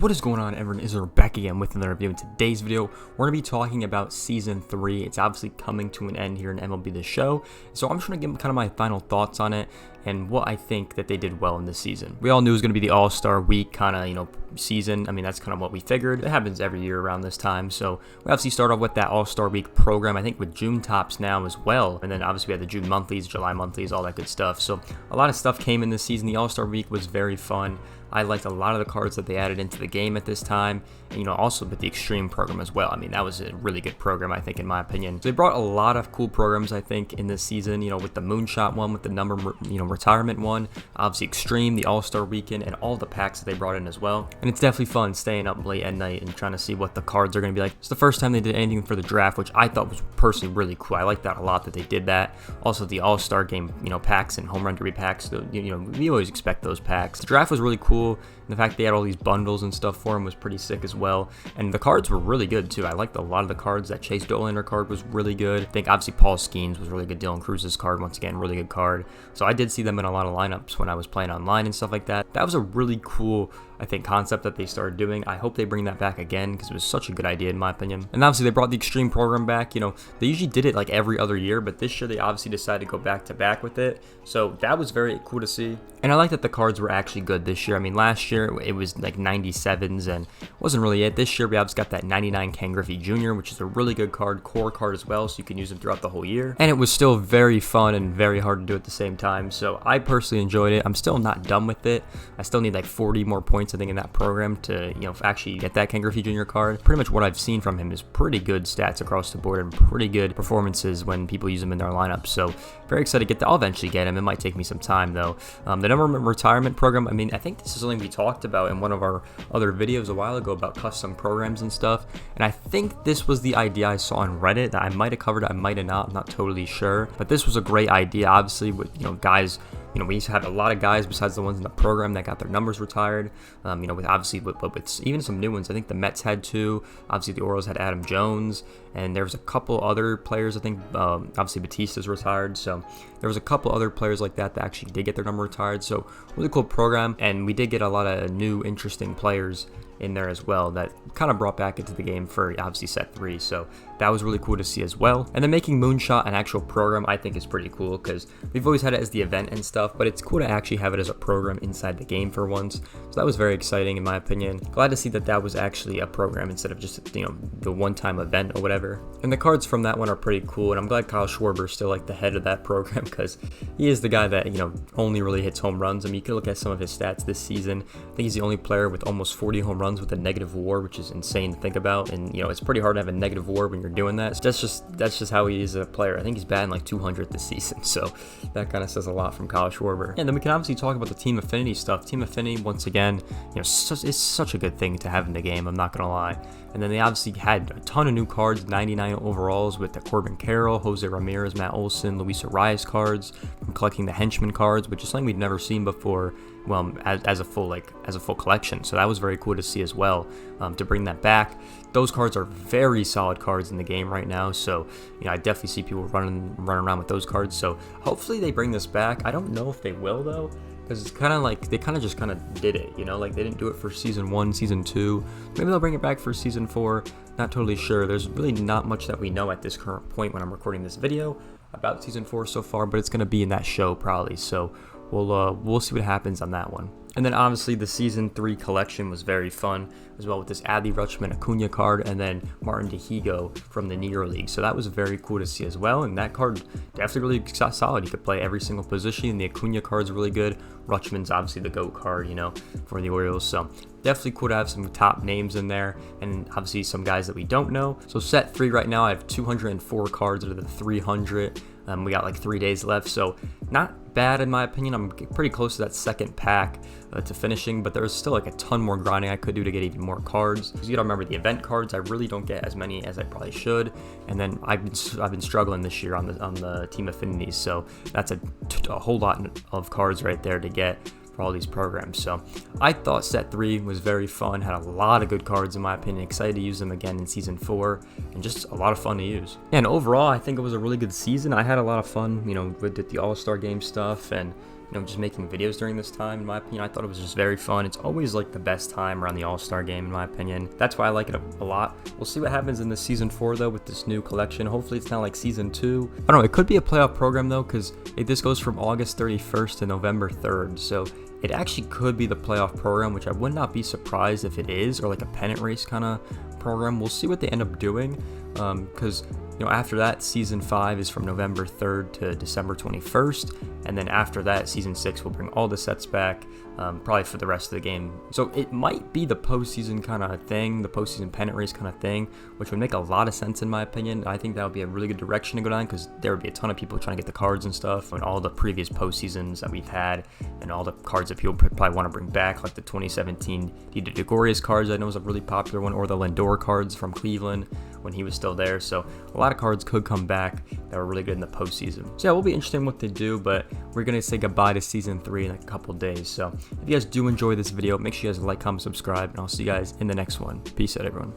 What is going on, everyone? We're back again with another review. In today's video, we're going to be talking about Season 3. It's obviously coming to an end here in MLB The Show. So I'm just going to give kind of my final thoughts on it and what I think that they did well in this season. We all knew it was going to be the All-Star Week kind of, season. I mean, that's kind of what we figured. It happens every year around this time. So we obviously start off with that All-Star Week program, I think with June tops now as well. And then obviously we had the June monthlies, July monthlies, all that good stuff. So a lot of stuff came in this season. The All-Star Week was very fun. I liked a lot of the cards that they added into the game at this time, and also with the Extreme program as well. I mean, that was a really good program, I think, in my opinion. So they brought a lot of cool programs, I think, in this season, with the Moonshot one, with the number, retirement one, obviously Extreme, the All-Star Weekend, and all the packs that they brought in as well. And it's definitely fun staying up late at night and trying to see what the cards are going to be like. It's the first time they did anything for the draft, which I thought was personally really cool. I like that a lot that they did that. Also, the All-Star game, packs and home run derby packs, we always expect those packs. The draft was really cool. The fact they had all these bundles and stuff for him was pretty sick as well. And the cards were really good too. I liked a lot of the cards. That Chase Dollander card was really good. I think obviously Paul Skeens was really good. Dylan Cruz's card, once again, really good card. So I did see them in a lot of lineups when I was playing online and stuff like that. That was a really cool, I think, concept that they started doing. I hope they bring that back again because it was such a good idea in my opinion. And obviously they brought the Extreme program back. They usually did it like every other year, but this year they obviously decided to go back to back with it. So that was very cool to see. And I like that the cards were actually good this year. I mean, last year it was like 97s and wasn't really it. This year we obviously got that 99 Ken Griffey Jr., which is a really good card, core card as well, so you can use them throughout the whole year. And it was still very fun and very hard to do at the same time. So I personally enjoyed it. I'm still not done with it. I still need like 40 more points, I think, in that program to, actually get that Ken Griffey Jr. card. Pretty much what I've seen from him is pretty good stats across the board and pretty good performances when people use him in their lineup. So very excited to get that. I'll eventually get him. It might take me some time though. The number retirement program, I mean, I think this is something we talked about in one of our other videos a while ago about custom programs and stuff. And I think this was the idea I saw on Reddit that I might have covered, I might have not, I'm not totally sure. But this was a great idea, obviously, with, guys. We used to have a lot of guys besides the ones in the program that got their numbers retired. With obviously, with even some new ones. I think the Mets had two. Obviously, the Orioles had Adam Jones, and there was a couple other players. I think obviously Batista's retired, so there was a couple other players like that that actually did get their number retired. So really cool program, and we did get a lot of new, interesting players in there as well that kind of brought back into the game for obviously set 3. So that was really cool to see as well. And then making Moonshot an actual program, I think, is pretty cool because we've always had it as the event and stuff, but it's cool to actually have it as a program inside the game for once. So that was very exciting in my opinion. Glad to see that that was actually a program instead of just, the one-time event or whatever. And the cards from that one are pretty cool, and I'm glad Kyle Schwarber is still like the head of that program because he is the guy that, only really hits home runs. I mean, you can look at some of his stats this season. I think he's the only player with almost 40 home runs with a negative WAR, which is insane to think about. And it's pretty hard to have a negative WAR when you're doing that. So that's just how he is as a player. I think he's batting like 200 this season, so that kind of says a lot from Kyle Schwarber. And then we can obviously talk about the team affinity stuff. Team affinity, once again, it's such a good thing to have in the game, I'm not gonna lie. And then they obviously had a ton of new cards, 99 overalls with the Corbin Carroll, Jose Ramirez, Matt Olson, Luis Arias cards, from collecting the henchman cards, which is something we'd never seen before. Well, as a full collection. So that was very cool to see as well, to bring that back. Those cards are very solid cards in the game right now. So, I definitely see people running around with those cards. So hopefully they bring this back. I don't know if they will though, because it's kind of like they just did it, like they didn't do it for season 1, season 2. Maybe they'll bring it back for season 4. Not totally sure. There's really not much that we know at this current point when I'm recording this video about season 4 so far, but it's going to be in that show probably. So we'll see what happens on that one. And then obviously the season 3 collection was very fun as well, with this Adley Rutschman Acuna card and then Martin DeHigo from the Negro League. So that was very cool to see as well. And that card definitely really solid. You could play every single position. And the Acuna card's really good. Rutschman's obviously the GOAT card, for the Orioles. So definitely cool to have some top names in there, and obviously some guys that we don't know. So set 3 right now, I have 204 cards out of the 300. We got like 3 days left, so not bad in my opinion. I'm pretty close to that second pack to finishing, but there's still like a ton more grinding I could do to get even more cards. Because you gotta remember, the event cards, I really don't get as many as I probably should. And then I've been struggling this year on the team affinities, so that's a whole lot of cards right there to get for all these programs. So I thought set 3 was very fun, had a lot of good cards in my opinion. Excited to use them again in season 4, and just a lot of fun to use. And overall, I think it was a really good season. I had a lot of fun, with the All-Star game stuff, and just making videos during this time. In my opinion, I thought it was just very fun. It's always like the best time around the All-Star game, in my opinion. That's why I like it a lot. We'll see what happens in this season 4 though with this new collection. Hopefully it's not like season 2. I don't know, it could be a playoff program though, because this goes from August 31st to November 3rd, so it actually could be the playoff program, which I would not be surprised if it is, or like a pennant race kind of program. We'll see what they end up doing, because after that, season 5 is from November 3rd to December 21st, and then after that, season 6 will bring all the sets back, probably for the rest of the game. So it might be the postseason kind of thing, the postseason pennant race kind of thing, which would make a lot of sense in my opinion. I think that would be a really good direction to go down, because there would be a ton of people trying to get the cards and stuff, and all the previous postseasons that we've had, and all the cards that people probably want to bring back, like the 2017 Didi Gregorius cards I know is a really popular one, or the Lindor cards from Cleveland when he was still there. So a lot of cards could come back that were really good in the postseason. So yeah, it will be interesting what they do, but we're going to say goodbye to season 3 in a couple days. So if you guys do enjoy this video, make sure you guys like, comment, subscribe, and I'll see you guys in the next one. Peace out, everyone.